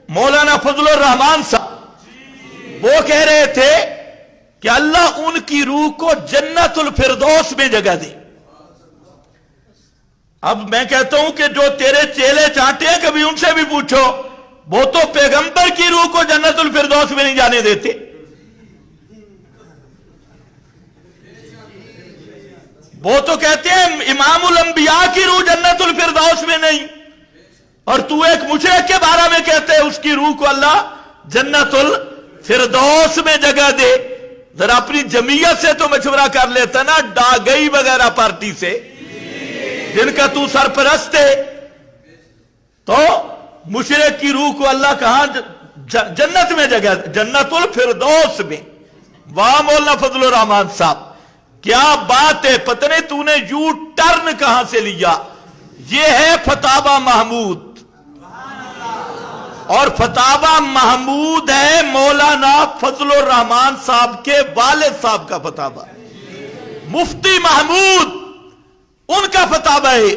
مولانا فضل الرحمان صاحب وہ کہہ رہے تھے کہ اللہ ان کی روح کو جنت الفردوس میں جگہ دے. اب میں کہتا ہوں کہ جو تیرے چیلے چانٹے ہیں کبھی ان سے بھی پوچھو، وہ تو پیغمبر کی روح کو جنت الفردوس میں نہیں جانے دیتے. وہ تو کہتے ہیں امام الانبیاء کی روح جنت الفردوس میں نہیں، اور تو ایک مشرک کے بارے میں کہتے ہیں اس کی روح کو اللہ جنت الفردوس میں جگہ دے. ذرا اپنی جمعیت سے تو مشورہ کر لیتا نا، ڈاگئی وغیرہ پارٹی سے جن کا تو سرپرست ہے. تو مشرک کی روح کو اللہ کہاں جنت میں جگہ دے، جنت الفردوس میں. واہ مولانا فضل الرحمان صاحب کیا بات ہے. پتہ نہیں تو نے یو ٹرن کہاں سے لیا. یہ ہے فتاوی محمود، اور فتاوی محمود ہے مولانا فضل الرحمان صاحب کے والد صاحب کا فتاوی. مفتی محمود ان کا فتاوی ہے،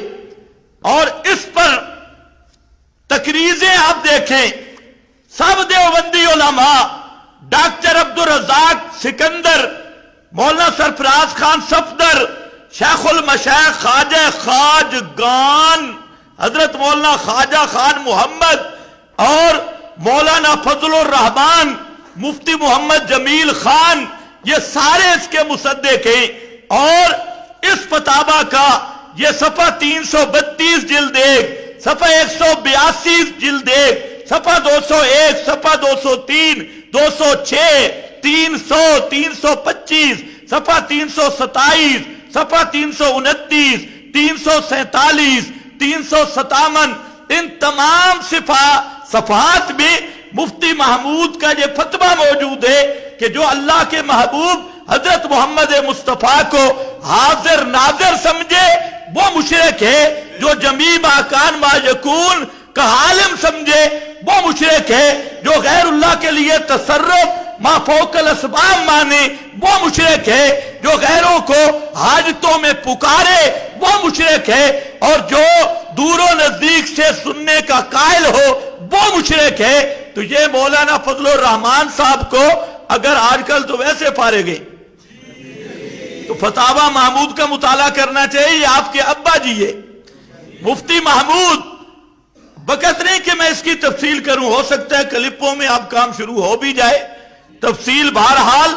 اور اس پر تقریزیں آپ دیکھیں سب دیوبندی علماء، ڈاکٹر عبدالرزاق سکندر، مولانا سرفراز خان صفدر، شیخ المشائخ خواجہ خواجگان حضرت مولانا خواجہ خان محمد، اور مولانا فضل الرحمان، مفتی محمد جمیل خان، یہ سارے اس کے مصدق ہیں. اور اس فتاوی کا یہ صفحہ 332 جلد 1، صفحہ 182 جلد 1، صفحہ 201، صفحہ 203، 206، 300، 325، صفحہ 327، صفحہ 329، 347، 357، ان تمام صفحات میں مفتی محمود کا یہ فتویٰ موجود ہے کہ جو اللہ کے محبوب حضرت محمد مصطفیٰ کو حاضر ناظر سمجھے وہ مشرک ہے، جو جمیع ما کان ما یکون کا عالم سمجھے وہ مشرک ہے، جو غیر اللہ کے لیے تصرف ما فوق الاسباب مانے وہ مشرک ہے، جو غیروں کو حاجتوں میں پکارے وہ مشرک ہے، اور جو دور و نزدیک سے سننے کا قائل ہو وہ مشرک ہے. تو یہ مولانا فضل الرحمان صاحب کو اگر آج کل تو ویسے فارغ ہیں تو فتاوی محمود کا مطالعہ کرنا چاہیے. یہ آپ کے ابا جی ہے مفتی محمود. وقت نہیں کہ میں اس کی تفصیل کروں، ہو سکتا ہے کلپوں میں اب کام شروع ہو بھی جائے. تفصیل بہرحال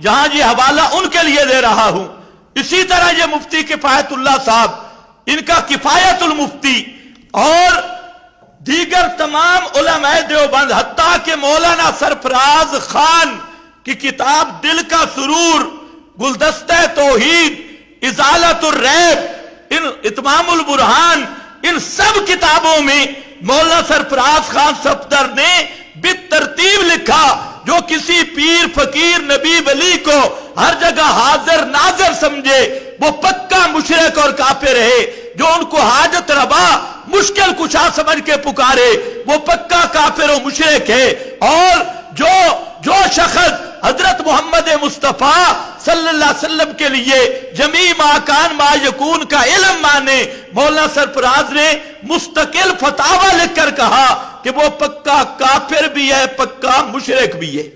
یہاں یہ حوالہ ان کے لیے دے رہا ہوں. اسی طرح یہ مفتی کفایت اللہ صاحب، ان کا کفایت المفتی، اور دیگر تمام علماء دیوبند، حتیٰ کہ مولانا سرفراز خان کی کتاب دل کا سرور، گلدستہ توحید، ازالت الریب، اتمام البرہان، ان سب کتابوں میں مولانا سرفراز خان صفدر نے بالترتیب لکھا جو کسی پیر فقیر نبی ولی کو ہر جگہ حاضر ناظر سمجھے وہ پکا مشرک اور کافر ہے. جو ان کو حاجت روا مشکل کشا سمجھ کے پکارے وہ پکا کافر و مشرک ہے. اور جو شخص حضرت محمد مصطفیٰ صلی اللہ علیہ وسلم کے لیے جمیع ما کان ما یکون کا علم مانے، مولانا سرفراز نے مستقل فتاوی لکھ کر کہا کہ وہ پکا کافر بھی ہے، پکا مشرک بھی ہے.